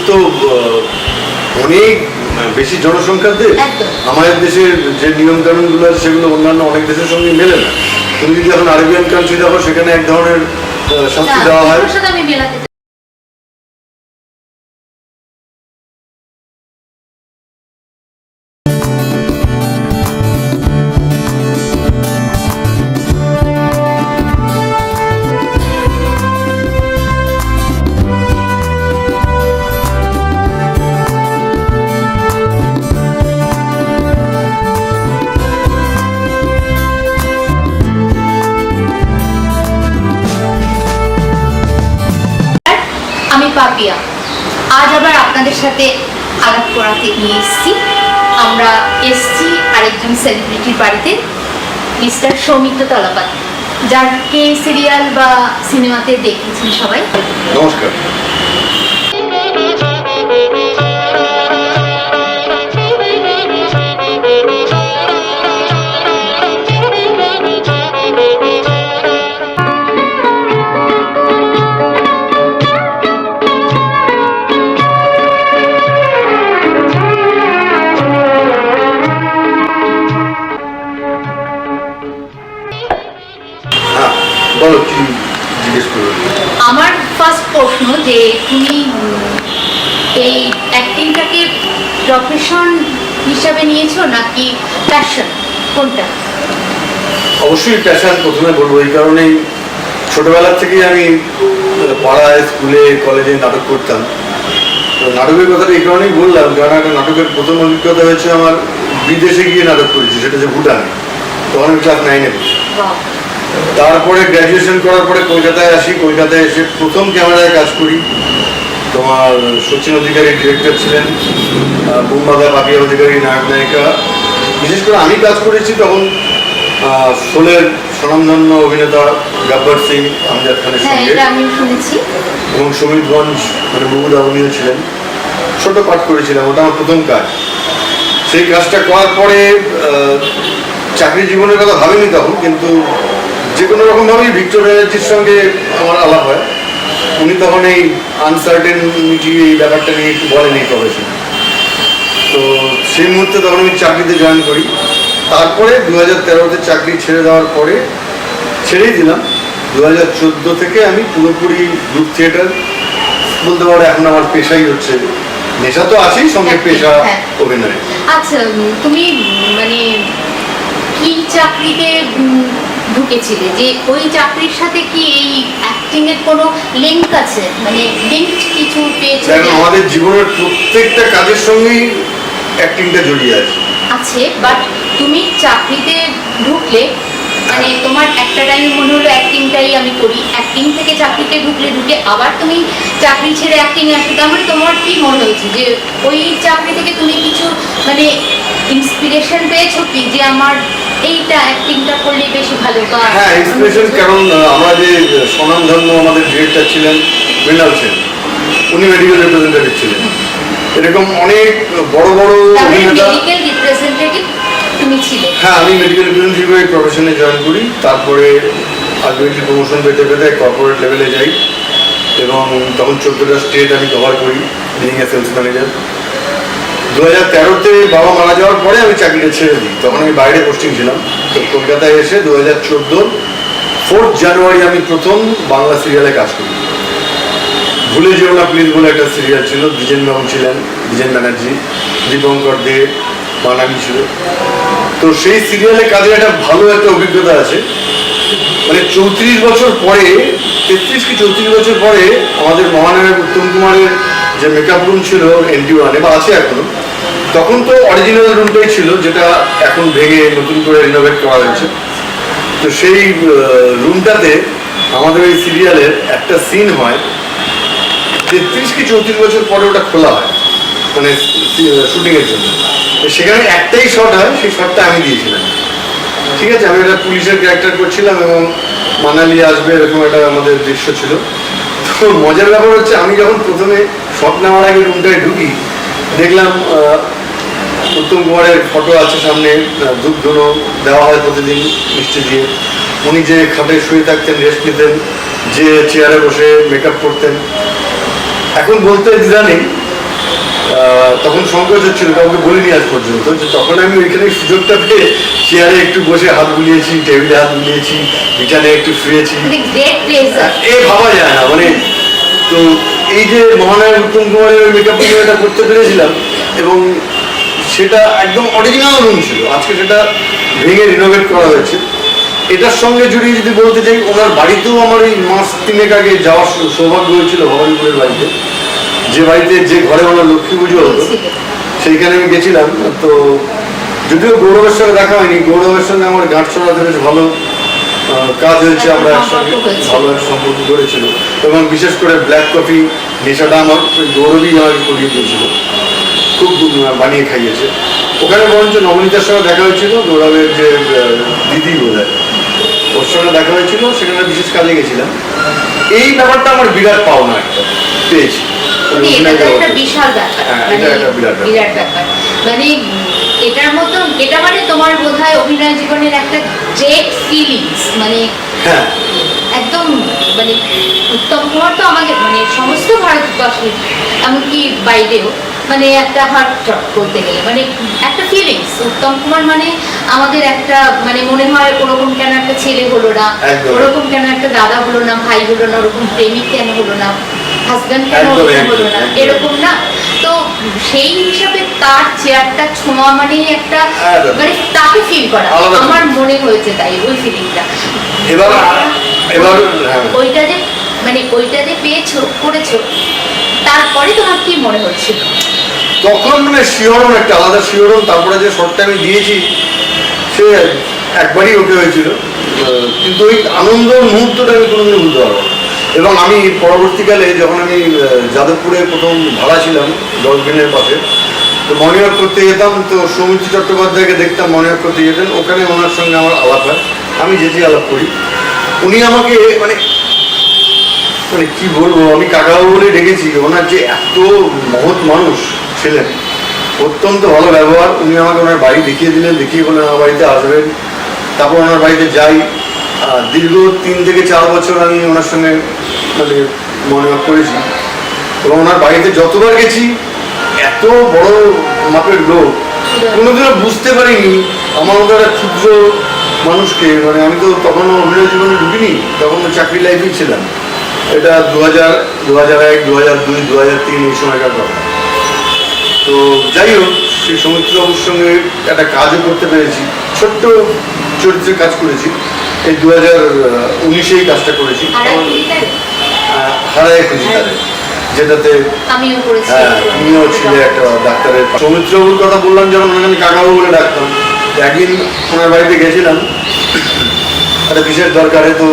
তো অনেক বেশি জনসংখ্যার দেশ। আমাদের দেশের যে নিয়ম কানুনগুলো আছে সেগুলো অন্যান্য অনেক দেশের সঙ্গে মেলে না। তুমি যদি এখন আরবিয়ান কান্ট্রি দেখো, সেখানে এক ধরনের শাস্তি দেওয়া হয়। আমি পাপিয়া, আজ আবার আপনাদের সাথে আলাপ করাতে নিয়ে এসেছি। আমরা এসেছি আরেকজন সেলিব্রিটির বাড়িতে, মিস্টার সৌমিত্র তলাপাত, যাকে সিরিয়াল বা সিনেমাতে দেখেছেন সবাই। নমস্কার। বলো, কি জিজ্ঞেস করো? আমার ফার্স্ট প্রশ্ন যে তুমি এই অ্যাক্টিংটাকে প্রফেশন হিসাবে নিয়েছো নাকি প্যাশন, কোনটা? অবশ্যই প্যাশন প্রথমে বলবো। এই কারণেই ছোটবেলা থেকেই আমি পাড়ায়, স্কুলে, কলেজে নাটক করতাম। তো নাটকের কথাটা এই কারণেই বললাম, কারণ একটা নাটকের প্রথম অভিজ্ঞতা হয়েছে আমার বিদেশে গিয়ে নাটক করেছি, সেটা হচ্ছে ভুটানে। তখন আমি ক্লাস 9-এ পড়ি। তারপরে গ্র্যাজুয়েশন করার পরে কলকাতায় আসি। কলকাতায় এসে প্রথম ক্যামেরায় কাজ করি। তোমার সচিন অধিকারী ডিরেক্টর ছিলেন, বুম্বাদা, পাপিয়া অধিকারী নায়ক নায়িকা। বিশেষ করে আমি কাজ করেছি তখন শোলের স্বনামধন্য অভিনেতা গব্বর সিং আমজাদ খানের সঙ্গে, এবং সমিতগঞ্জ মানে বহুদা উনিও ছিলেন। ছোট পাঠ করেছিলাম, ওটা আমার প্রথম কাজ। সেই কাজটা করার পরে চাকরি জীবনের কথা ভাবিনি তখন, কিন্তু যে কোনো রকমভাবেই ভিক্টর ব্যানার্জির সঙ্গে আমার আলাপ হয়। উনি তখন এই আনসার্টেনিটি, এই ব্যাপারটা নিয়ে একটু বলেন এই প্রফেশন। তো সেই মুহূর্তে তখন আমি চাকরিতে জয়েন করি। তারপরে 2013-তে চাকরি ছেড়ে দেওয়ার পরে, ছেড়েই দিলাম, 2014 থেকে আমি পুরোপুরি গ্রুপ থিয়েটার বলতে পারো এখন আমার পেশাই হচ্ছে। নেশা তো আছেই, সঙ্গে পেশা অভিনয়। আচ্ছা, তুমি মানে কি চাকরিতে ঢুকেছিলে, যে ওই চাকরির সাথে কি এই অ্যাক্টিং এর কোনো লিংক আছে, মানে লিংক কিছু পেয়েছো? আমাদের জীবনের প্রত্যেকটা কাজের সঙ্গেই অ্যাক্টিংটা জড়িয়ে আছে। বাট তুমি চাকরিতে ঢুকলে, মানে তোমার একটা টাইমে মনে হলো অ্যাক্টিংটাই আমি করি, অ্যাক্টিং থেকে চাকরিতে ঢুকে আবার তুমি চাকরি ছেড়ে অ্যাক্টিংয়ে আসবে, তার মানে তোমার কি মনে হয়েছে যে ওই চাকরি থেকে তুমি কিছু মানে ইন্সপিরেশন পেয়েছো কি, যে আমার এইটা অ্যাক্টিংটা করলে বেশি ভালো? হ্যাঁ, ইন্সপিরেশন। কারণ আমরা যে স্বনামধন্য আমাদের ডিরেক্টর ছিলেন মৃণাল সেন, উনি মেডিকেল রিপ্রেজেন্টেটিভ ছিলেন। এরকম অনেক বড় বড় মেডিকেল রিপ্রেজেন্টেটিভ তুমি ছিলে? হ্যাঁ, আমি মেডিকেল রিপ্রেজেন্টেটিভ এই প্রফেশনে জয়েন করি। তারপরে আলটিমেটলি প্রমোশন পেতে পেতে কর্পোরেট লেভেলে যাই, এবং তখন 14টা স্টেট আমি কভার করি বিং এ সেলস ম্যানেজার। 2013-তে বাবা মারা যাওয়ার পরে আমি চাকরিটা ছেড়ে দিই। তখন আমি বাইরে পোস্টিং ছিলাম। তো কলকাতায় এসে 2014 4 জানুয়ারি আমি প্রথম বাংলা সিরিয়ালে কাজ করি। ভুলে যেও না প্লিজ বলে একটা সিরিয়াল ছিল, দ্বিজেন বাবু ছিলেন, দ্বিজেন ব্যানার্জি, দীপঙ্কর দে, মানামি ছিল। তো সেই সিরিয়ালে কাজের একটা ভালো একটা অভিজ্ঞতা আছে। মানে 34 বছর পরে, 33 কি 34 বছর পরে আমাদের মহানায়ক উত্তম কুমারের যে মেকআপ রুম ছিল NT1-এ, বা আছে এখনো, তখন তো অরিজিনাল রুমটাই ছিল, যেটা এখন ভেঙে নতুন করে রিনোভেট করা হয়েছে। তো সেই রুমটাতে আমাদের এই সিরিয়ালের একটা সিন হয়, 33 কি 34 বছর পরে ওটা খোলা হয়, মানে শুটিংয়ের জন্য। সেখানে একটাই শট হয়, সেই শটটা আমি দিয়েছিলাম। ঠিক আছে, আমি একটা পুলিশের ক্যারেক্টার করছিলাম এবং মানালি আসবে, এরকম একটা আমাদের দৃশ্য ছিল। তো মজার ব্যাপার হচ্ছে, আমি যখন প্রথমে শট নেওয়ার আগে রুমটায় ঢুকি, দেখলাম উত্তম কুমারের ফটো আছে সামনে, ধূপ ধুনো দেওয়া হয় প্রতিদিন মিষ্টি দিয়ে। উনি যে খাটে শুয়ে থাকতেন, রেস্ট নিতেন, যে চেয়ারে বসে মেকআপ করতেন, এখন বলতে দ্বিধা নেই, তখন সংকোচ হচ্ছিল, কাউকে বলিনি আজ পর্যন্ত। যে তখন আমি ওইখানে সুযোগটা পেয়ে চেয়ারে একটু বসে হাত বুলিয়েছি, টেবিলে হাত বুলিয়েছি, বিছানায় একটু শুয়েছি, এ ভাবা যায় না। মানে তো এই যে মহানায়ক উত্তম কুমারের ওই মেকআপ এটা করতে পেরেছিলাম, এবং সেটা একদম অরিজিনাল রুম ছিল। আজকে সেটা ভেঙে রিনোভেট করা হয়েছে। এটার সঙ্গে জড়িয়ে যদি বলতে চাই, ওনার বাড়িতেও আমার এই মাস 3 আগে যাওয়ার সৌভাগ্য হয়েছিল, ভবানীপুরের বাড়িতে, যে বাড়িতে যে ঘরে ওনার লক্ষ্মী পুজো হতো, সেইখানে আমি গেছিলাম। তো যদিও গৌরবের সঙ্গে দেখা হয়নি, গৌরবের সঙ্গে আমার গাঁটছড়াতে বেশ ভালো কাজ হয়েছে, আমরা একসঙ্গে ভালো এক সম্পর্ক করেছিল। এবং বিশেষ করে ব্ল্যাক কফি নেশাটা আমার গৌরবই আমাকে করিয়ে দিয়েছিল, খুব বানিয়ে খাইয়েছে। ওখানে বরঞ্চ নবনীতার সঙ্গে দেখা হয়েছিল, গৌরবের যে দিদি বোধহয়, ওর সঙ্গে দেখা হয়েছিল, সেখানে বিশেষ কাজে গেছিলাম। এই ব্যাপারটা আমার বিরাট পাওনা একটা পেয়েছি। বিশাল ব্যাপার, বিরাট ব্যাপার। মানে এটার মতো, এটা মানে তোমার বোধহয় অভিনয় জীবনের একটা গ্রেট ফিলিংস। মানে একদম মানে উত্তম কুমার তো আমাকে মানে সমস্ত ভারতবাসী, এমনকি বাইরেও, মানে একটা হার্ট ট্রপ বলতে গেলে, মানে একটা ফিলিংস। উত্তম কুমার মানে আমাদের একটা মানে মনে হয় ওরকম কেন একটা ছেলে হলো না, ওরকম কেন একটা দাদা হলো না, ভাই হলো না, ওরকম প্রেমিক কেন হলো না, হাজব্যান্ড কেন হলো না, এরকম না। তো সেই হিসাবে তার চেয়ারটা ছোঁয়া মানে একটা মানে তাকে ফিল করা, আমার মনে হয়েছে তাই ওই ফিলিংটা। ওইটা যে মানে ওইটা যে পেয়েছো, করেছো, তারপরে তোমার কি মনে হচ্ছিল তখন? মানে শিহরণ, একটা আলাদা শিহরণ। তারপরে যে শর্টটা আমি দিয়েছি, সে একবারই ওকে হয়েছিল, কিন্তু ওই আনন্দ মুহূর্তটা আমি কোনোদিন বুঝতে পারবো না। এবং আমি পরবর্তীকালে যখন আমি যাদবপুরে প্রথম ভাড়া ছিলাম ডলফিনের পাশে, তো মর্নিং ওয়াক করতে যেতাম, তো সৌমিত্র চট্টোপাধ্যায়কে দেখতাম মর্নিং ওয়াক করতে যেতেন, ওখানে ওনার সঙ্গে আমার আলাপ হয়, আমি যেটি আলাপ করি। উনি আমাকে মানে মানে কি বলবো, আমি কাকাবাবু বলে ডেকেছি। ওনার যে এত মহৎ মানুষ ছিলেন, অত্যন্ত ভালো ব্যবহার। উনি আমাকে ওনার বাড়ি দেখিয়ে দিলেন, দেখিয়ে বললেন আমার বাড়িতে আসবেন। তারপর ওনার বাড়িতে যাই, দীর্ঘ 3 থেকে 4 বছর আমি ওনার সঙ্গে মানে মনে করেছি। এবং ওনার বাড়িতে যতবার গেছি, এত বড় মাপের লোক, কোনোদিনও বুঝতে পারিনি আমার মতো একটা ক্ষুদ্র মানুষকে। মানে আমি তো তখনও অভিনয় জীবনে ঢুকিনি, তখন চাকরি লাইফেই ছিলাম। এটা 2000, 2001, 2002, 2003 এই সময়কার কথা। তো যাই হোক, সেই সৌমিত্রবাবুর সঙ্গে একটা কাজও করতে পেরেছি, ছোট্ট চরিত্রের কাজ করেছি। এই 2019-এই কাজটা করেছি, হারায় খুঁজি তারে, যেটাতে তুমিও ছিলে একটা ডাক্তারের। সৌমিত্রবাবুর কথা বললাম যখন, আমি কাকাবাবু বলে ডাকতাম। একদিন ওনার বাড়িতে গেছিলাম একটা বিশেষ দরকারে, তো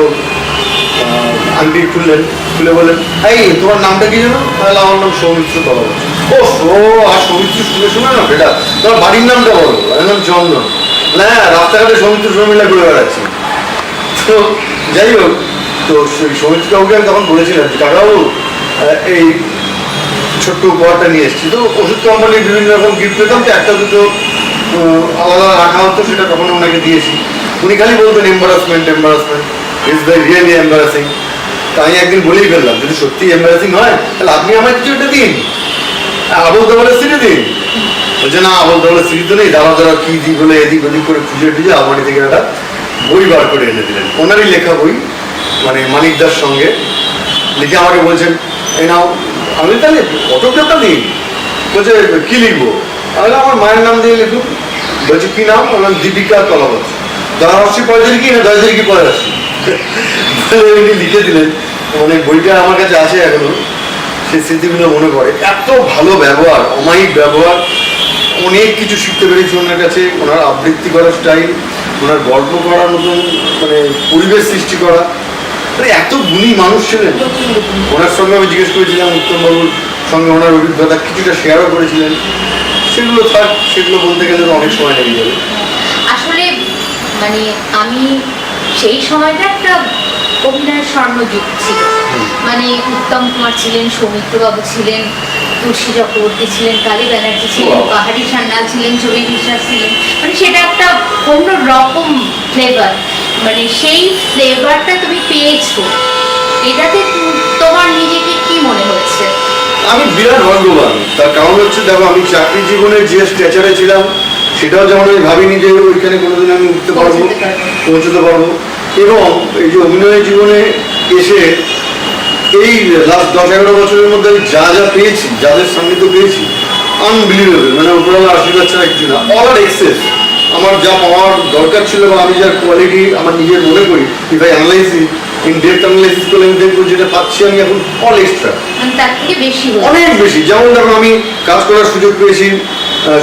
আন্টি খুললেন, খুলে বললেন, এই তোমার নামটা কি জানো? তাহলে আমার নাম সৌমিত্র তলা। ও আর সৌমিত্র শুনে শুনে না বেটা, তোমার বাড়ির নামটা বলো। আমার নাম চন্দন। না, রাস্তাঘাটে সৌমিত্র শর্মিলা করে বেড়াচ্ছি। তো যাই হোক, তো সেই সৌমিত্র কাকুকে আমি তখন বলেছিলাম যে কাকাবাবু, এই ছোট্ট উপহারটা নিয়ে এসেছি। তো ওষুধ কোম্পানির বিভিন্ন রকম গিফট পেতাম, তো একটা দুটো আলাদা রাখা হতো, সেটা তখন ওনাকে দিয়েছি। উনি খালি বলতেন embarrassment, embarrassment is the really embarrassing. তো আমি একদিন বলেই ফেললাম, যদি সত্যি এম্বারাসিং হয় তাহলে আপনি আমার কিছু একটা দিন, আবল তাবলের সিঁড়ি দিন। বলছে না, আবল তাবলের সিঁড়ি তো নেই, দাঁড়া কি দিই বলে এদিক ওদিক করে খুঁজে টুজে আলমারি থেকে একটা বই বার করে এনে দিলেন, ওনারই লেখা বই, মানে মানিকদার সঙ্গে লিখে আমাকে বলছেন, এই নাও। আমি তাহলে অটোগ্রাফটা দিই। বলছে কি লিখবো? তাহলে আমার মায়ের নাম দিয়ে লিখুন। বলছে কি নাম? আমার নাম দীপিকা তলাবত। দরাশি পয়সারি কি না 10 কি পয়সা উনি লিখে দিলেন। মানে বইটা আমার কাছে আছে এখনো, সেই স্মৃতিগুলো মনে পড়ে। এত ভালো ব্যবহার, অমায়িক ব্যবহার, অনেক কিছু শিখতে পেরেছি ওনার কাছে। ওনার আবৃত্তি করার স্টাইল, ওনার গল্প করার মতন মানে পরিবেশ সৃষ্টি করা, মানে এত গুণী মানুষ ছিলেন। ওনার সঙ্গে আমি জিজ্ঞেস করেছিলাম, উত্তমবাবুর সঙ্গে ওনার অভিজ্ঞতা কিছুটা শেয়ারও করেছিলেন। সেগুলো থাক, সেগুলো বলতে গেলে অনেক সময় লেগে যাবে। আসলে মানে আমি সেই সময়টা একটা অভিনয়ের স্বর্ণযুগ ছিল। মানে উত্তম কুমার ছিলেন, সৌমিত্রবাবু ছিলেন, তুলসী চক্রবর্তী ছিলেন, কালী ব্যানার্জি ছিলেন, পাহাড়ি সান্যাল ছিলেন, ছবি বিশ্বাস ছিলেন। মানে সেটা একটা অন্য রকম ফ্লেভার। মানে সেই ফ্লেভারটা তুমি পেয়েছো, এটাতে তোমার নিজেকে কি মনে হচ্ছে? আমি বিরাট ভাগ্যবান, তার কারণ হচ্ছে দেখো আমি চাকরি জীবনে যে স্ট্যাচারে ছিলাম সেটাও যেমন আমি ভাবিনি যে ওইখানে কোনোদিন আমি উঠতে পারবো, পৌঁছতে পারবো। এবং এই যে অভিনয় জীবনে এসে এই লাস্ট 10-11 বছরের মধ্যে আমি যা যা পেয়েছি, যাদের সান্নিধ্য পেয়েছি, আনবিলিভেবল, মানে উপরওয়ালা আশীর্বাদ ছাড়া কিছু না, অল আর এক্সেস। আমার যা পাওয়ার দরকার ছিল বা আমি যার কোয়ালিটি আমার নিজের মনে করি, if I analysis in depth analysis করলে আমি দেখবো যেটা পাচ্ছি আমি এখন অল এক্সট্রা, তার থেকে বেশি অনেক বেশি। যেমন দেখো আমি কাজ করার সুযোগ পেয়েছি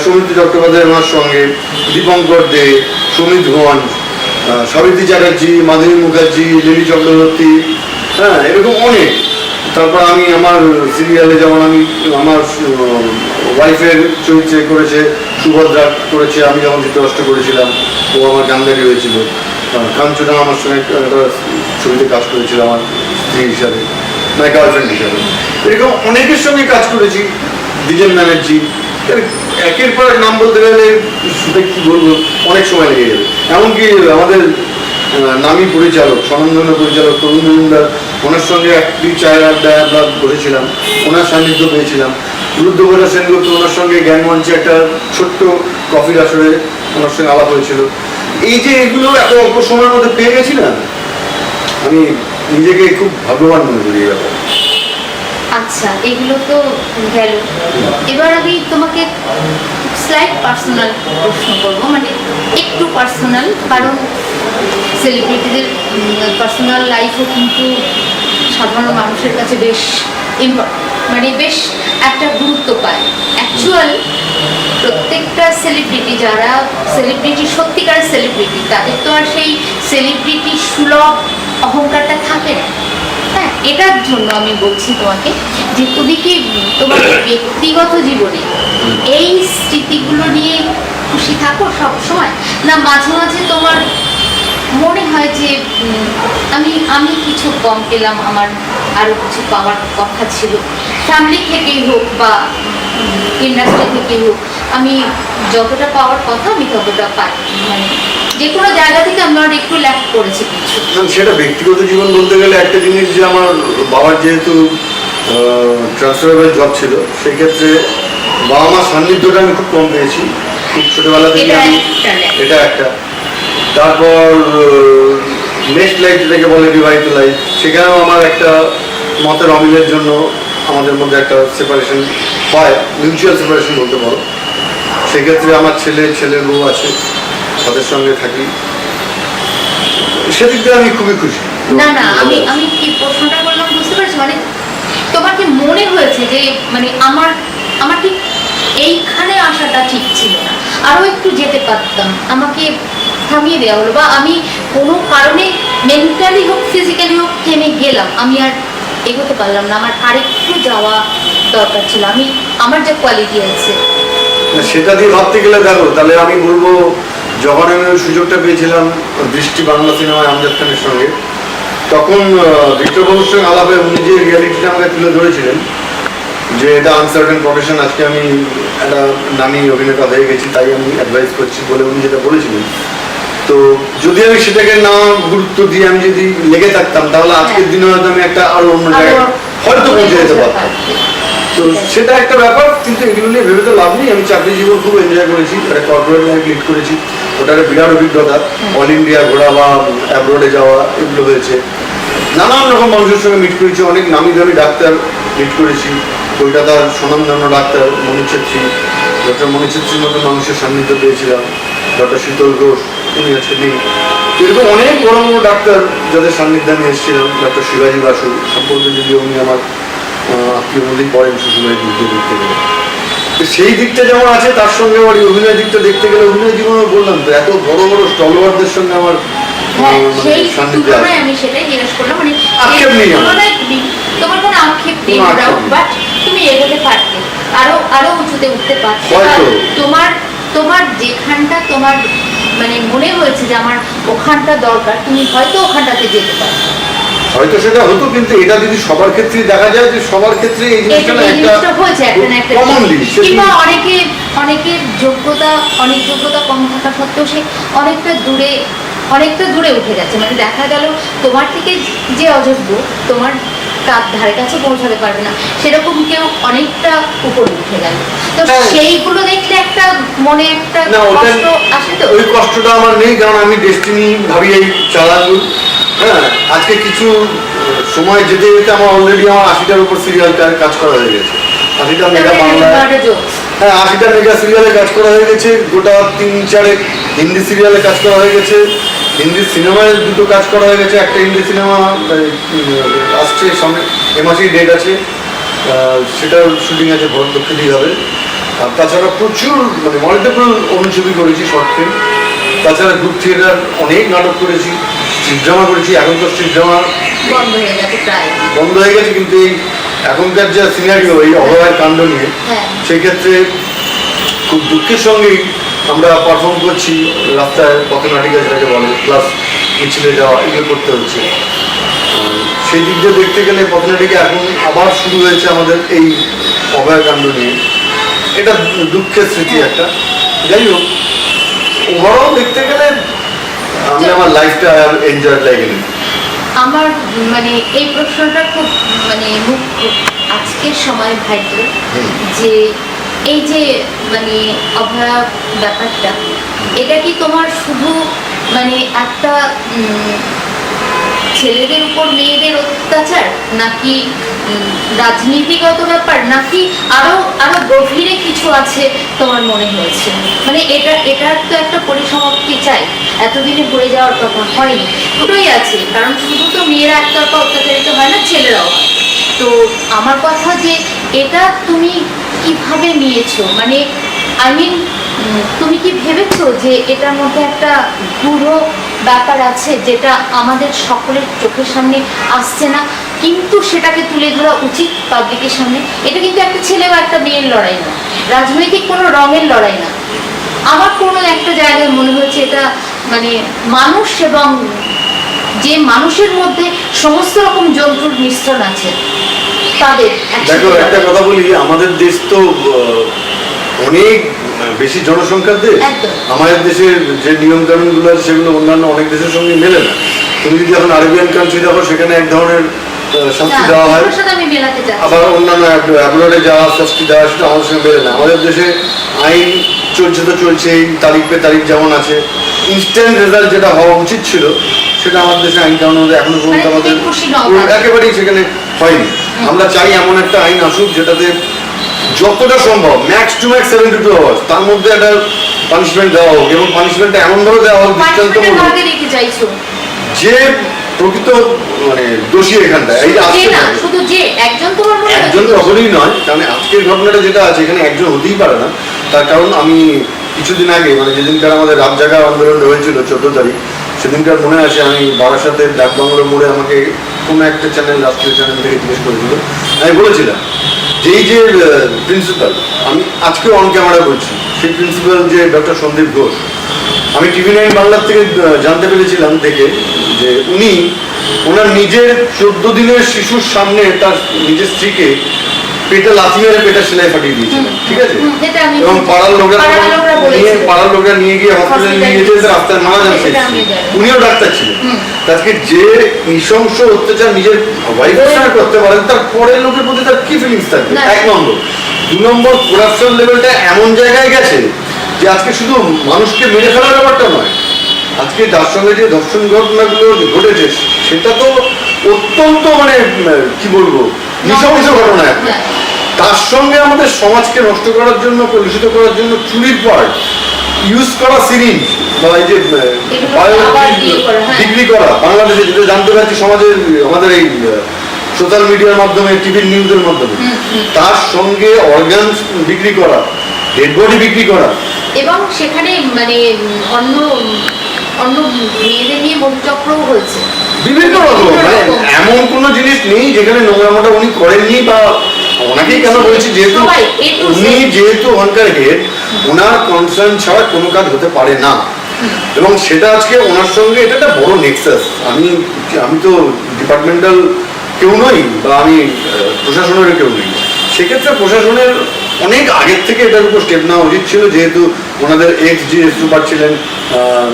সৌমিত্র চট্টোপাধ্যায় আমার সঙ্গে, দীপঙ্কর দে, সুমিত গঞ্জ, সাবিত্রী চ্যাটার্জি, মাধবী মুখার্জি, লিলি চক্রবর্তী, হ্যাঁ এরকম অনেক। তারপর আমি আমার সিরিয়ালে যেমন আমি আমার ওয়াইফের চরিত্রে করেছে, সুভদ্রা করেছে, আমি যখন ধৃতরাষ্ট্র করেছিলাম ও আমার গান্ধারী হয়েছিল। কাঞ্চনা আমার সঙ্গে একটা ছবিতে কাজ করেছিল আমার স্ত্রী হিসাবে, মানে গার্লফ্রেন্ড হিসাবে। এরকম অনেকের সঙ্গে কাজ করেছি, দ্বিজেন ব্যানার্জি, একের পর এক নাম বলতে গেলে সেটা কি বলবো অনেক সময় লেগে যাবে। এমনকি আমাদের নামী পরিচালক, স্বনামধন্য পরিচালক তরুণ মজুমদার, ওনার সঙ্গে একটি চায়ের আড্ডায় আমরা বসেছিলাম, ওনার সান্নিধ্য পেয়েছিলাম। রুদ্রপ্রসাদ সেনগুপ্ত, ওনার সঙ্গে জ্ঞান মঞ্চে একটা ছোট্ট কফির আসরে ওনার সঙ্গে আলাপ হয়েছিল। এই যে এগুলো এত অল্প সময়ের মধ্যে পেয়ে গেছি না, আমি নিজেকে খুব ভাগ্যবান মনে করি এই ব্যাপারে। আচ্ছা, এগুলো তো গেল। এবার আমি তোমাকে স্লাইড পার্সোনাল প্রশ্ন করবো, মানে একটু পার্সোনাল, কারণ সেলিব্রিটিদের পার্সোনাল লাইফও কিন্তু সাধারণ মানুষের কাছে বেশ মানে বেশ একটা গুরুত্ব পায়। অ্যাকচুয়াল প্রত্যেকটা সেলিব্রিটি, যারা সেলিব্রিটি, সত্যিকারের সেলিব্রিটি, তাদের তো আর সেই সেলিব্রিটি সুলভ অহংকারটা থাকে না। হ্যাঁ, এটার জন্য আমি বলছি তোমাকে যে তুমি কি তোমার ব্যক্তিগত জীবনে এই স্মৃতিগুলো নিয়ে খুশি থাকো সব সময়, না মাঝে মাঝে তোমার মনে হয় যে আমি কিছু কম পেলাম, আমার আরো কিছু পাওয়ার কথা ছিল, ফ্যামিলি থেকেই হোক বা ইন্ডাস্ট্রি থেকেই হোক, আমি যতটা পাওয়ার কথা আমি ততটা পাই, মানে যে কোনো জায়গা থেকে আমার একটু ল্যাক করেছে কিছু? সেটা ব্যক্তিগত জীবন বলতে গেলে একটা জিনিস, যে আমার বাবার যেহেতু ট্রান্সফারেবল জব ছিল, সেই ক্ষেত্রে বাবা মার সান্নিধ্যটা আমি খুব কম পেয়েছি খুব ছোটবেলা থেকে। এটা একটা। তারপর নেক্সট লাইফ যেটাকে বলে বিবাহিত লাইফ, সেখানেও আমার একটা মতের অমিলের জন্য আমাদের মধ্যে একটা সেপারেশন হয়, মিউচুয়াল সেপারেশন বলতে পারো। সেক্ষেত্রে আমার ছেলের বউ আছে, তাদের সঙ্গে থাকি, সেদিক দিয়ে আমি খুবই খুশি। না না, আমি কি প্রশ্নটা করলাম বুঝতে পারছি, মানে তোমার কি মনে হয়েছে যে মানে আমার ঠিক এইখানে আসাটা ঠিক ছিল না, আরো একটু যেতে পারতাম, আমাকে থামিয়ে দেওয়া হলো, বা আমি কোনো কারণে মেন্টালি হোক ফিজিক্যালি হোক থেমে গেলাম, আমি আর এগোতে পারলাম না, আমার আরেকটু যাওয়া দরকার ছিল, আমার যে কোয়ালিটি আছে সেটা দিয়ে ভাবতে গেলে দেখো, তাহলে আমি বলবো যখন আমি ওই সুযোগটা পেয়েছিলাম দৃষ্টি বাংলা সিনেমায় আমজাদ খানের সঙ্গে, তখন ভিক্টর বাবুর সঙ্গে আলাপে উনি যে রিয়ালিটিটা আমাকে তুলে ধরেছিলেন যে এটা আনসার্টেন প্রফেশন, আজকে আমি একটা নামী অভিনেতা হয়ে গেছি তাই আমি অ্যাডভাইস করছি বলে উনি যেটা বলেছিলেন, তো যদি আমি সেটাকে না গুরুত্ব দিয়ে আমি যদি লেগে থাকতাম, তাহলে আজকের দিনে হয়তো আমি একটা আরো অন্য জায়গায় হয়তো পৌঁছে যেতে পারতাম। তো সেটা একটা ব্যাপার, কিন্তু এগুলো নিয়ে ভেবে তো লাভ নেই। আমি চাকরি জীবন খুব এনজয় করেছি, একটা কর্পোরেট লাইফ লিড করেছি, ওটার বিরাট অভিজ্ঞতা, অল ইন্ডিয়া ঘোরা বা অ্যাব্রোডে যাওয়া এগুলো হয়েছে, নানান রকম মানুষের সঙ্গে মিট করেছি, অনেক নামি দামি ডাক্তার মিট করেছি, কলকাতার স্বনামধন্য ডাক্তার মণি ছেত্রী, ডক্টর মণি ছেত্রীর মতো মানুষের সান্নিধ্য পেয়েছিলাম, ডক্টর শীতল ঘোষ, উনি আজকে নেই, এরকম অনেক বড় বড় ডাক্তার যাদের সান্নিধ্যে আমি এসেছিলাম, ডক্টর শিবাজী বাসু সম্পর্কে যদিও উনি আমার আত্মীয় মধ্যেই পড়েন শ্বশুরের দিকে দেখতে গেলে, তো সেই দিকটা যেমন আছে, তার সঙ্গে আমার অভিনয় দিকটা দেখতে গেলে অভিনয় জীবনে বললাম তো এত বড় বড় স্টলওয়ারদের সঙ্গে আমার সেই তুলনায় আমি সেটাই জিজ্ঞেস করলাম, মানে আক্ষেপ নেই তোমার কোনো আক্ষেপ নেই, বাট তুমি এগোতে পারতে, আরো উঁচুতে উঠতে পারতে, তোমার যেখানটা তোমার মানে মনে হয়েছে যে আমার ওখানটা দরকার, তুমি হয়তো ওখানটাতে যেতে পারো, হয়তো সেটা হতো, কিন্তু এটা যদি সবার ক্ষেত্রে দেখা যায় যে সবার ক্ষেত্রে এই জিনিসটা হয়েছে একটা না একটা, কিংবা অনেকের অনেক যোগ্যতা কম থাকা সত্ত্বেও সে অনেকটা দূরে উঠে যাচ্ছে, মানে দেখা গেল তোমার থেকে যে অযোগ্য, তোমার ধারে কাছে পৌঁছাতে পারবে না, সেরকম কেউ অনেকটা উপরে উঠে গেল। তো হ্যাঁ। সেইগুলো দেখলে একটা মনে একটা না, ওটা কষ্ট আসে। তো ওই কষ্টটা আমার নেই, কারণ আমি ডেস্টিনি ভাবি এই চালাবো। হ্যাঁ, আজকে কিছু সময় যেতে যেতে আমার অলরেডি আমার 80টার উপর সিরিয়াল কাজ করা হয়ে গেছে। 80টা মেগা বাংলা, হ্যাঁ 80টা মেগা সিরিয়ালে কাজ করা হয়ে গেছে, গোটা 3-4 হিন্দি সিরিয়ালে কাজ করা হয়ে গেছে, হিন্দি সিনেমায় 2টো কাজ করা হয়ে গেছে। একটা হিন্দি সিনেমা আসছে সামনে, এ মাসেই ডেট আছে, সেটার শুটিং আছে, ভরদক্ষিণী হবে। আর তাছাড়া প্রচুর মানে মাল্টিপল অনুছবি করেছি, শর্ট ফিল্ম। তাছাড়া গ্রুপ থিয়েটার অনেক নাটক করেছি, স্ট্রিট ড্রামা করেছি। এখন তো স্ট্রিট ড্রামা বন্ধ হয়ে গেছে প্রায়। বন্ধ হয়ে গেছে, কিন্তু এই এখনকার যে সিনারিও এই অভয়ের কাণ্ড নিয়ে, হ্যাঁ। সেই ক্ষেত্রে খুব দুঃখের সঙ্গেই আমরা পারফর্ম করছি রাস্তায়, পথনাটিকা যেটাকে বলে, প্লাস মিছিলে যাওয়া, এগুলো করতে হচ্ছে। সেই দিক দিয়ে দেখতে গেলে পথনাটিকা এখন আবার শুরু হয়েছে আমাদের এই অভয় কাণ্ড নিয়ে। এটা দুঃখের স্মৃতি একটা। যাই হোক, ওভারঅল দেখতে গেলে আমি আমার লাইফটা আর এনজয় লাগেনি। আমার মানে এই প্রশ্নটা খুব মানে আজকের সময় ভাইতো, যে এই যে মানে অভয়া ব্যাপারটা, এটা কি তোমার শুধু মানে একটা ছেলেদের উপর মেয়েদের অত্যাচার, নাকি রাজনীতিগত ব্যাপার, নাকি আরো আরো গভীরে কিছু আছে তোমার মনে হয়েছে? মানে এটার তো একটা পরিসমাপ্তি চাই, এতদিনে ভরে যাওয়ার কথা হয়নি, দুটোই আছে। কারণ শুধু তো মেয়েরা একতরফা অত্যাচারিত হয় না, ছেলেরাও হয়। তো আমার কথা যে এটা তুমি কিভাবে নিয়েছো, মানে আই মিন তুমি কি ভেবেছো যে এটার মধ্যে একটা গূঢ় ব্যাপার আছে যেটা আমাদের সকলের চোখের সামনে আসছে না, কিন্তু সেটাকে তুলে ধরা উচিত পাবলিকের সামনে? এটা কিন্তু একটা ছেলে বা একটা মেয়ের লড়াই না, রাজনৈতিক কোনো রঙের লড়াই না। আমার কোনো একটা জায়গায় মনে হয়েছে এটা মানে মানুষ, এবং যে মানুষের মধ্যে সমস্ত রকম জন্তুর মিশ্রণ আছে, তাদের দেখো একটা কথা বলি, আমাদের দেশ তো অনেক বেশি জনসংখ্যার দেশ। আমাদের দেশের যে নিয়ম কানুন গুলো আছে সেগুলো অন্যান্য অনেক দেশের সঙ্গে মেলে না। তুমি যদি এখন আরবিয়ান কান্ট্রি দেখো, সেখানে এক ধরনের শাস্তি দেওয়া হয়, আবার অন্যান্য অ্যাব্রোডে যাওয়া শাস্তি দেওয়া, সেটা আমাদের সঙ্গে মেলে না। আমাদের দেশে আইন চলছে তো চলছেই, তারিখ পে তারিখ যেমন আছে। ইনস্ট্যান্ট রেজাল্ট যেটা হওয়া উচিত ছিল, সেটা আমাদের দেশে আইন কানুন এখনো পর্যন্ত আমাদের একেবারেই সেখানে হয়নি। আমরা চাই এমন একটা আইন আসুক যেটাতে যতটা সম্ভব ম্যাক্স টু ম্যাক্স 72 আওয়ার্স তার মধ্যে একটা পানিশমেন্ট দেওয়া হোক, এবং পানিশমেন্টটা এমনভাবে দেওয়া হোক যে প্রকৃত মানে দোষী এখানটায় এই একজন কখনোই নয়। কারণ আজকের ঘটনাটা যেটা আছে, এখানে একজন হতেই পারে না। তার কারণ আমি কিছুদিন আগে মানে যেদিনকার আমাদের রাত জাগা আন্দোলন হয়েছিল 14 তারিখ, সেদিনকার মনে আছে আমি বারাসাতের ডাকবাংলোর মোড়ে আমাকে কোনো একটা চ্যানেল, রাষ্ট্রীয় চ্যানেল থেকে জিজ্ঞেস করেছিল। আমি বলেছিলাম যে এই যে প্রিন্সিপাল, আমি আজকে অন ক্যামেরা বলছি, সেই প্রিন্সিপাল যে ডক্টর সন্দীপ ঘোষ, আমি TV9 বাংলার থেকে জানতে পেরেছিলাম দেখে যে উনি ওনার নিজের 14 দিনের শিশুর সামনে তার নিজের স্ত্রীকে পেটে লাথি মেরে পেটে সেলাই ফাটিয়ে দিয়েছিলেন, ঠিক আছে? এবং পাড়ার লোকরা নিয়ে গিয়ে হসপিটালে নিয়ে যেতে রাস্তায় মারা যাচ্ছে। উনিও ডাক্তার ছিলেন। আজকে যে নৃশংস অত্যাচার নিজের ওয়াইফের সঙ্গে করতে পারেন, তার পরের লোকের প্রতি তার কি ফিলিংস থাকবে? 1 নম্বর। 2 নম্বর, করাপশন লেভেলটা এমন জায়গায় গেছে যে আজকে শুধু মানুষকে মেরে ফেলার ব্যাপারটা নয়, আজকে যার সঙ্গে যে ধর্ষণ ঘটনাগুলো ঘটেছে সেটা তো অত্যন্ত মানে কি বলবো নৃশংস ঘটনা একটা। তার সঙ্গে আমাদের সমাজকে নষ্ট করার জন্য, কলুষিত করার জন্য চুরির পার্ট ইউজ করা, সিরিঞ্জ বা এই যে বিক্রি করা, বাংলাদেশে যেটা জানতে পারছি সমাজের আমাদের এই সোশ্যাল মিডিয়ার মাধ্যমে, টিভির নিউজের মাধ্যমে, তার সঙ্গে অর্গান বিক্রি করা, ডেড বডি বিক্রি করা, এবং সেখানে মানে অন্য অন্য মেয়েদের নিয়ে মধুচক্রও হয়েছে বিভিন্ন রকম। মানে এমন কোনো জিনিস নেই যেখানে নোংরামোটা উনি করেননি, বা ওনাকেই কেন বলছি, যেহেতু উনি যেহেতু ওখানকার হেড, ওনার কনসার্ন ছাড়া কোনো কাজ হতে পারে না। এবং সেটা আজকে ওনার সঙ্গে এটা একটা বড় নেক্সাস। আমি তো ডিপার্টমেন্টাল কেউ নই, বা আমি প্রশাসনের কেউ নই। সেক্ষেত্রে প্রশাসনের অনেক আগের থেকে এটার উপর স্টেপ নেওয়া উচিত ছিল, যেহেতু ওনাদের এক্স যে সুপার ছিলেন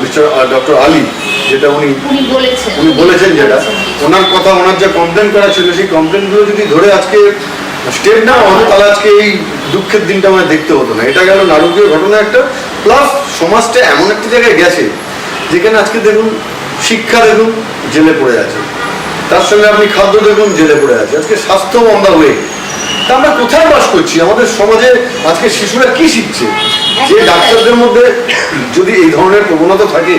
মিস্টার ডক্টর আলী, যেটা উনি উনি বলেছেন যেটা ওনার কথা, ওনার যে কমপ্লেন করা ছিল সেই কমপ্লেনগুলো যদি ধরে আজকে স্টেপ না হতো তাহলে আজকে এই দুঃখের দিনটা আমায় দেখতে হতো না। এটা গেল নারকীয় ঘটনা একটা, প্লাস সমাজটা এমন একটা জায়গায় গেছে যেখানে আজকে দেখুন শিক্ষা দেখুন জেলে পড়ে আছে, তার সঙ্গে আপনি খাদ্য দেখুন জেলে পড়ে আছে, আজকে স্বাস্থ্য বন্ধা হয়ে তা আমরা কোথায় বাস করছি? আমাদের সমাজে আজকে শিশুরা কি শিখছে? যে ডাক্তারদের মধ্যে যদি এই ধরনের প্রবণতা থাকে,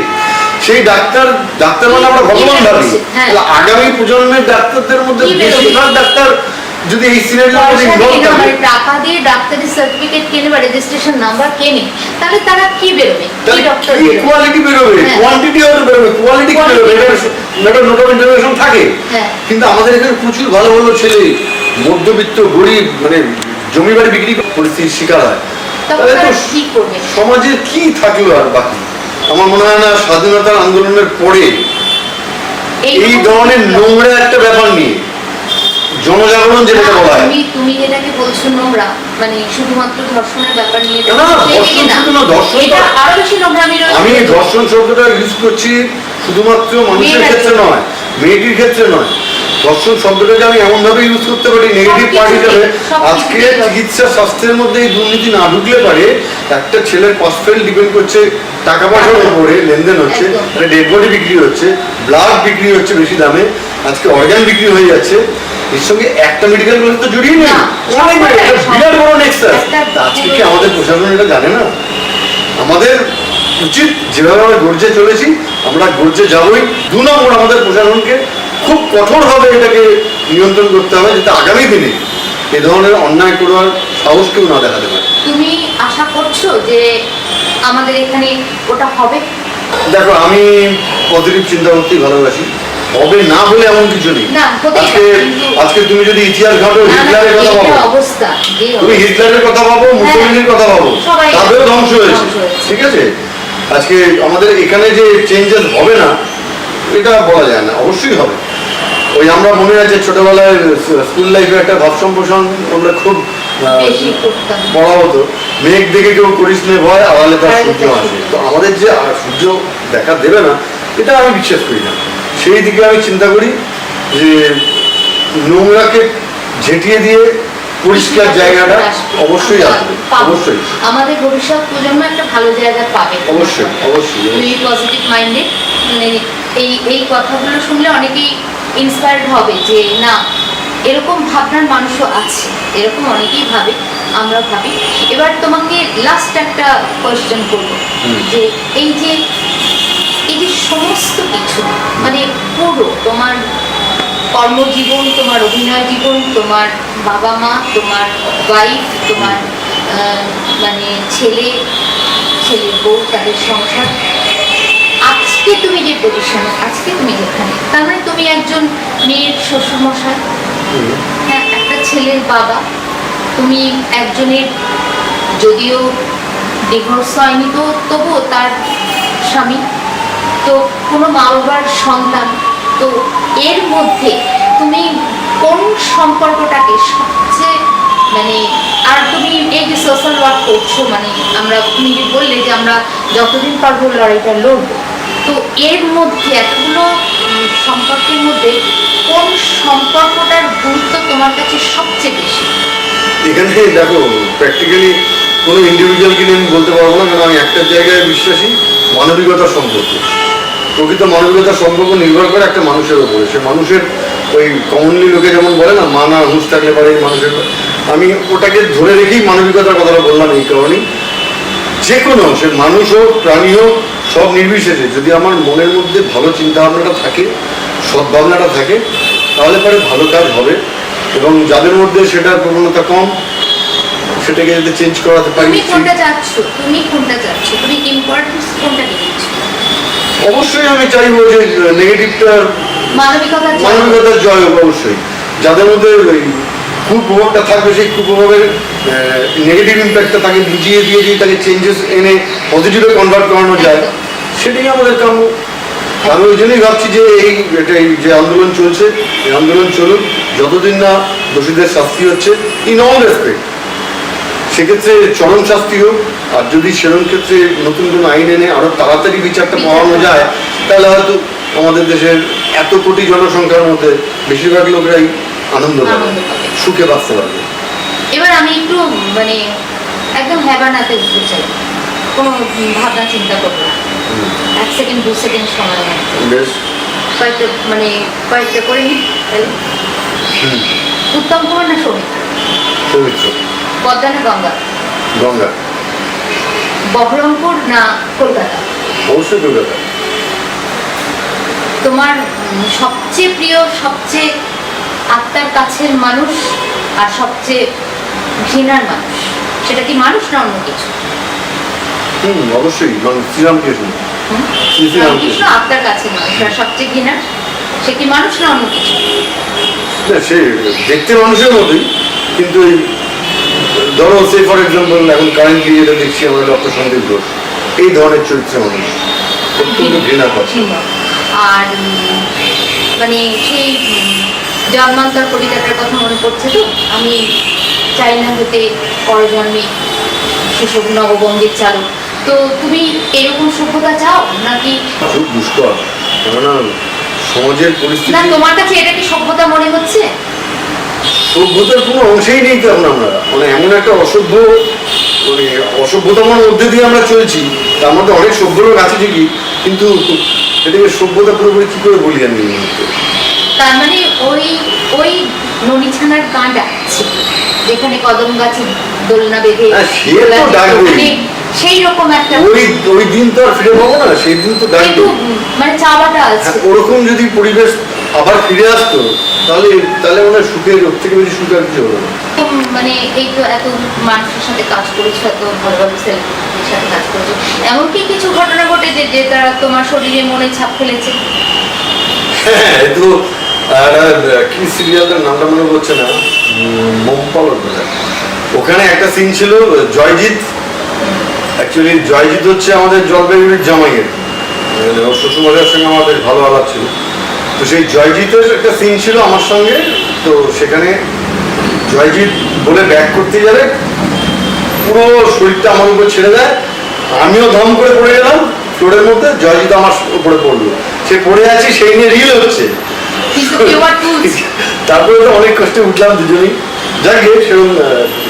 সেই ডাক্তার মানে আমরা ভগবান ভাবি, আগামী প্রজন্মের ডাক্তারদের মধ্যে বেশিরভাগ ডাক্তার যদি এই টাকা দিয়ে ডাক্তারি সার্টিফিকেট কেনে বা রেজিস্ট্রেশন নাম্বার কেনে, তাহলে তারা কি বেরোবে? কোয়ালিটি বেরোবে, কোয়ান্টিটি হয়তো বেরোবে, কোয়ালিটি কি বেরোবে? এটা নোট অফ ইন্টারভিউশন থাকে। কিন্তু আমাদের এখানে প্রচুর ভালো ভালো ছেলে মধ্যবিত্ত গরিব মানে জমি বাড়ি বিক্রি পরিস্থিতির শিকার হয়। তাহলে তো সমাজে কি থাকলো আর বাকি? আমার মনে হয় না স্বাধীনতার আন্দোলনের পরে এই ধরনের নোংরা একটা ব্যাপার নিয়ে জনজাগরণ যেটাকে বলা হয়। তুমি যেটাকে বলছো নোংরা, মানে শুধুমাত্র ধর্ষণের ব্যাপার নিয়ে না, ধর্ষণ শুধু না, ধর্ষণ আরো বেশি নোংরামি রয়েছে। আমি ধর্ষণ শব্দটা ইউজ করছি শুধুমাত্র মানুষের ক্ষেত্রে নয়, মেয়েটির ক্ষেত্রে নয়। ধর্ষণ শব্দটাকে আমি এমন ভাবে ইউজ করতে পারি নেগেটিভ পার্ট হিসাবে। আজকে চিকিৎসা স্বাস্থ্যের মধ্যে এই দুর্নীতি না ঢুকলে পারে একটা ছেলের পাসফেল ডিপেন্ড করছে টাকা পয়সার উপরে, লেনদেন হচ্ছে, ডেড বডি বিক্রি হচ্ছে, ব্লাড বিক্রি হচ্ছে বেশি দামে, আজকে অর্গান বিক্রি হয়ে যাচ্ছে। এর সঙ্গে একটা মেডিকেল কলেজ তো জড়িয়ে নেই, বিরাট বড় নেক্সাস। আজকে কি আমাদের প্রশাসন এটা জানে না? আমাদের উচিত যেভাবে আমরা গর্জে চলেছি আমরা গর্জে যাবই। 2 নম্বর আমাদের প্রশাসনকে খুব কঠোরভাবে এটাকে নিয়ন্ত্রণ করতে হবে, যাতে আগামী দিনে এ ধরনের অন্যায় করার সাহস কেউ না দেখাতে পারে। তুমি আশা করছো যে আমাদের এখানে ওটা হবে? দেখো, আমি পজিটিভ চিন্তা করতেই ভালোবাসি, হবে না বলে এমন কিছু নেই। আজকে তুমি যদি ইতিহাস ঘাটো, হিটলারের কথা ভাবো, তুমি হিটলারের কথা ভাবো, মুসলিমের কথা ভাবো, তাদেরও ধ্বংস হয়েছে, ঠিক আছে? আজকে আমাদের এখানে যে চেঞ্জেস হবে না এটা বলা যায় না, অবশ্যই হবে। ওই আমরা মনে আছে ছোটবেলায় স্কুল লাইফে একটা ভাব সম্প্রসারণ আমরা খুব পড়া হতো, মেঘ দেখে কেউ করিস নে ভয়, আড়ালে তার সূর্য আসে। তো আমাদের যে সূর্য দেখা দেবে না এটা আমি বিশ্বাস করি না। সেই দিকে আমি চিন্তা করি যে নোংরাকে ঝেঁটিয়ে দিয়ে পরিষ্কার জায়গাটা অবশ্যই আসবে, অবশ্যই আমাদের ভবিষ্যৎ প্রজন্ম একটা ভালো জায়গা পাবে। অবশ্যই অবশ্যই তুমি পজিটিভ মাইন্ডে, মানে এই কথাগুলো শুনলে অনেকেই ইন্সপায়ার্ড হবে যে না, এরকম ভাবনার মানুষও আছে, এরকম অনেকেই ভাবে, আমরা ভাবি। এবার তোমাকে লাস্ট একটা কোয়েশ্চেন করবো যে এই যে সমস্ত কিছু মানে পুরো তোমার কর্মজীবন, তোমার অভিনয় জীবন, তোমার বাবা মা, তোমার ওয়াইফ, তোমার মানে ছেলের বউ, তাদের সংসার, আজকে তুমি যে পজিশনে, আজকে তুমি যেখানে, তার মানে তুমি একজন মেয়ের শ্বশুরমশাই, হ্যাঁ, একটা ছেলের বাবা, তুমি একজনের যদিও ডিভোর্স হয়নি তো তবুও তার স্বামী, তো কোনো মা বাবার সন্তান। তো এর মধ্যে তুমি কোন সম্পর্কটাকে সবচেয়ে মানে, আর তুমি এই যে সোশ্যাল ওয়ার্ক করছো, মানে আমরা তুমি যে বললে যে আমরা যতদিন পারবো লড়াইটা লড়বো, তো এর মধ্যে এতগুলো সম্পর্কের মধ্যে কোন সম্পর্কটার গুরুত্ব তোমার কাছে সবচেয়ে বেশি? এখানে দেখো, প্র্যাকটিক্যালি কোনো ইন্ডিভিজুয়ালকে নিয়ে আমি বলতে পারবো না, কারণ আমি একটা জায়গায় বিশ্বাসী, মানবিকতার সম্পর্ক। প্রকৃত মানবিকতার সম্পর্ক নির্ভর করে একটা মানুষের উপরে। সে মানুষের ওই কমনলি লোকে যেমন বলে না, মা না হুঁশ থাকলে পারে মানুষের, আমি ওটাকে ধরে রেখেই মানবিকতার কথাটা বললাম এই কারণেই। যে কোনো সে মানুষ হোক প্রাণী হোক সব নির্বিশেষে যদি আমার মনের মধ্যে ভালো চিন্তাভাবনাটা থাকে, সদ্ভাবনাটা থাকে, তাহলে পরে ভালো কাজ হবে। এবং যাদের মধ্যে সেটার প্রবণতা কম, সেটাকে যদি চেঞ্জ করাতে পারি। তুমি কোনটা চাচ্ছ? তুমি ইম্পর্টেন্স কোনটা দিচ্ছ? অবশ্যই আমি চাইবো যে নেগেটিভটার, মানবিকতার জয় হোক। অবশ্যই যাদের মধ্যে কুপ্রভাবটা থাকবে, সেই কুপ্রভাবের নেগেটিভ ইম্প্যাক্টটা তাকে বুঝিয়ে দিয়ে যদি তাকে চেঞ্জেস এনে পজিটিভে কনভার্ট করানো যায়, সেটাই আমাদের কাম্য। আমি ওই জন্যই ভাবছি যে এই যে আন্দোলন চলছে, এই আন্দোলন চলুক যতদিন না দোষীদের শাস্তি হচ্ছে, ইন অল রেসপেক্ট। সেক্ষেত্রে চরম শাস্তি হোক, আর যদি সেরকম ক্ষেত্রে নতুন কোনো আইন এনে আরো তাড়াতাড়ি বিচারটা পাওয়ানো যায়, তাহলে হয়তো আমাদের দেশের এত কোটি জনসংখ্যার মধ্যে বেশিরভাগ লোকরাই আনন্দ পাবে, আনন্দ পাবে। সুখে বাঁচতে পারবে। এবার আমি একটু মানে একদম হ্যাবানাতে উঠতে চাই, কোনো ভাবনা চিন্তা করবো না, 1 সেকেন্ড 2 সেকেন্ড সময় লাগবে। বেশ। কয়েকটা করে নিই তাহলে। উত্তম কুমার না সৌমিত্র? সৌমিত্র। পদ্মা না গঙ্গা? গঙ্গা। বহরমপুর না কলকাতা? অবশ্যই কলকাতা। তোমার সবচেয়ে প্রিয়, সবচেয়ে আত্মার কাছের মানুষ আর সবচেয়ে ঘৃণার মানুষ, সেটা কি মানুষ না অন্য কিছু? অবশ্যই শ্রীরামকৃষ্ণ। রামকৃষ্ণ আত্মার কাছের মানুষ, আর সবচেয়ে ঘৃণার সে কি মানুষ না অন্য কিছু? সে দেখতে মানুষের মতোই, কিন্তু এই ধরো সে ফর এক্সাম্পল এখন কারেন্টলি যেটা দেখছি আমরা ডক্টর সন্দীপ ঘোষ, এই ধরনের চরিত্রের মানুষ অত্যন্ত ঘৃণা পাচ্ছে। আর মানে সেই জন্মান্তর কবিতাটার কথা মনে পড়ছে, তো আমি চাই না হতে পরজন্মে সেসব নববঙ্গের চালক। তো তুমি এরকম সভ্যতা চাও নাকি? খুব দুষ্কর, কেননা সমাজের পরিস্থিতি। না, তোমার কাছে এটা কি সভ্যতা মনে হচ্ছে? সভ্যতার কোনো অংশেই নেই তো আমরা, মানে এমন একটা অসভ্য, মানে অসভ্যতার মধ্যে দিয়ে আমরা চলছি। তার মধ্যে অনেক সভ্য লোক আছে ঠিকই, কিন্তু এটাকে সভ্যতা পুরোপুরি কি করে বলি আমি? তার মানে ওই ওই ননিছানার গান ডাকছে, যেখানে কদম গাছে দোলনা বেঁধে সে তো ডাকবেই। মানে সেই রকম একটা, ওই দিন তো আর ফিরে পাবো না, সেই দিন তো কিন্তু ডাকবে। মানে চাওয়াটা আছে। ওরকম যদি পরিবেশ আবার ফিরে আসতো, তাহলে তাহলে ওনার সুখের ওর থেকে বেশি সুখ আর কিছু হলো না। মানে এই তো এত মানুষের সাথে কাজ করেছো, এত ভালো ভালো সেলিব্রিটির সাথে কাজ করেছো, এমনকি কিছু ঘটনা ঘটেছে যে তারা তোমার শরীরে মনে ছাপ ফেলেছে? হ্যাঁ, এ তো কি সিরিয়ালটার নামটা মনে পড়ছে না, মোমপালক বোধ হয়। ওখানে একটা সিন ছিল জয়জিৎ, অ্যাকচুয়ালি জয়জিৎ হচ্ছে আমাদের জলপাইগুড়ির জামাইয়ের, মানে ওর শ্বশুরমশাইয়ের সঙ্গে আমাদের ভালো আলাপ ছিল। তো সেই জয়জিতের একটা সিন ছিল আমার সঙ্গে। তো সেখানে জয়জিৎ বলে ব্যাক করতে যাবে, পুরো শরীরটা আমার উপর ছেড়ে দেয়, আমিও ধম করে পড়ে গেলাম ফ্লোরের মধ্যে, জয়জিৎ আমার উপরে পড়লো, সে পড়ে আছি সেই নিয়ে রিল হচ্ছে। কিন্তু কেউ আর তুলছে। তারপরে তো অনেক কষ্টে উঠলাম দুজনেই, যাকে সেরকম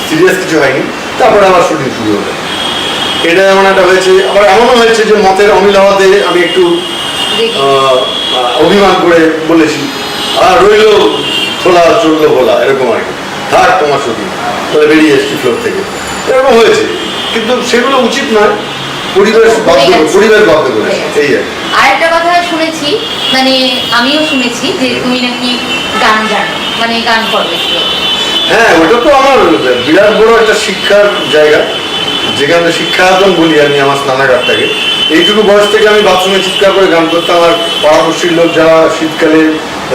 সিরিয়াস কিছু হয়নি। তারপরে আবার শুটিং শুরু হলো। এটা এমন একটা হয়েছে, আবার এমনও হয়েছে যে মতের অমিল হওয়াতে আমি একটু অভিমান করে বলেছি, আর রইলো খোলা চললো খোলা, এরকম আর কি, থাক তোমার শুটিং, তাহলে বেরিয়ে এসছি ফ্লোর থেকে, এরকম হয়েছে। কিন্তু সেগুলো উচিত নয়, পরিবেশ বাধ্য করেছে, এই আর কি। আরেকটা কথা শুনেছি, মানে আমিও শুনেছি যে তুমি নাকি গান জানো, মানে গান করবে। হ্যাঁ, ওটা তো আমার বিরাট বড় একটা শিক্ষার জায়গা, যেখানে শিক্ষায়তন বলি আমি আমার স্নানাগারটাকে। এইটুকু বয়স থেকে আমি বাথরুমে চিৎকার করে গান করতাম। আমার পাড়াপড়শির লোক যারা শীতকালে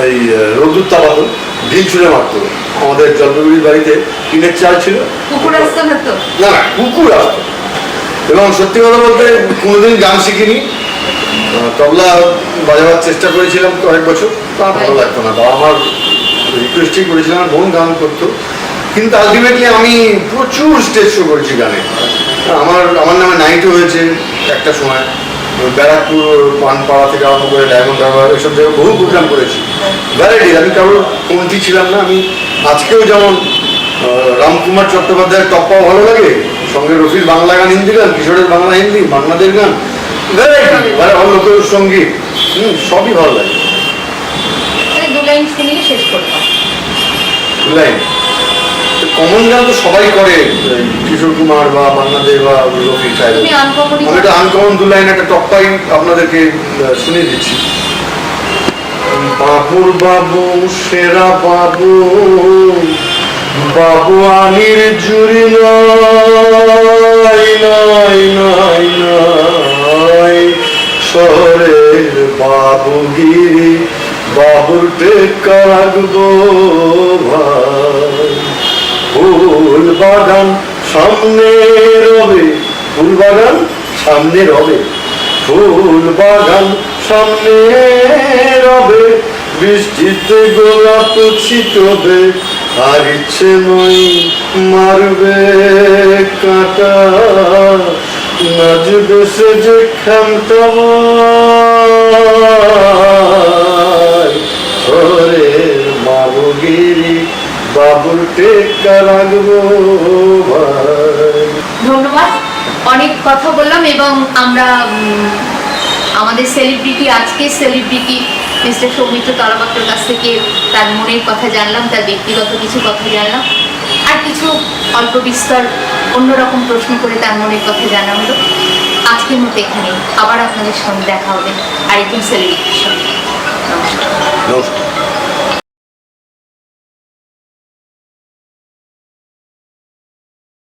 এই রোদ্দুর তাপাতো, ঢিল ছুঁড়ে মারতো। আমাদের জলপাইগুড়ির বাড়িতে টিনের চাল ছিল, কুকুর আসতো না তো? না না, কুকুর আসতো। এবং সত্যি কথা বলতে কোনোদিন গান শিখিনি, তবলা বাজাবার চেষ্টা করেছিলাম কয়েক বছর, তা ভালো লাগতো না। বাবা আমার রিকোয়েস্টই করেছিলাম, আমার বোন গান করতো, কিন্তু আলটিমেটলি আমি প্রচুর স্টেজ শো করেছি গানে। আমার নামে নাইটও হয়েছে একটা সময়, ব্যারাকপুর পানপাড়া থেকে আরম্ভ করে ডায়মন্ড হারবার, এসব জায়গায় বহু প্রোগ্রাম করেছি। ভ্যারাইটি, আমি কারোর কমতি ছিলাম না। আমি আজকেও যেমন রামকুমার চট্টোপাধ্যায়ের টপ্পাও ভালো লাগে, সঙ্গে রফির বাংলা গান, হিন্দি গান, কিশোরের বাংলা হিন্দি, মান্নাদের গান, ভ্যারাইটি, মানে লোকের সঙ্গীত, সবই ভালো লাগে। দু লাইন শুনিয়ে শেষ করলাম। লাইন কমন গান তো সবাই করে, কিশোর কুমার বা মান্নাদের বা রফি সাহেব। তুমি আনকমন, আমি একটা আনকমন দু লাইন একটা টপ্পাই আপনাদেরকে শুনিয়ে দিচ্ছি। বাবুর বাবু সেরা বাবু, বাবু আনির জুড়ি নাই নাই নাই নাই, শহরের বাবুগিরি বাবুর টেকা রাখবো ভাই। ফুল বাগান সামনে রবে, ফুল বাগান সামনে রবে, ফুল বাগান সামনে রবে, বৃষ্টিতে গোলাপ ছিটবে, আর ইচ্ছে নয় মারবে কাঁটা, নাচ বেসে যে খামটা ঘরের বাবুগিরি বাবুর টেকা রাখবো ভাই। ধন্যবাদ, অনেক কথা বললাম এবং আমরা আমাদের সেলিব্রিটি, আজকে সেলিব্রিটি মিস্টার সৌমিত্র তলাপাত্রর কাছ থেকে তার মনের কথা জানলাম, তার ব্যক্তিগত কিছু কথা জানলাম, আর কিছু অল্প বিস্তর অন্যরকম প্রশ্ন করে তার মনের কথা জানা হলো। আজকের মতো এখানে, আবার আপনাদের সঙ্গে দেখা হবে আরেকজন সেলিব্রিটির সঙ্গে। নমস্কার। নমস্কার।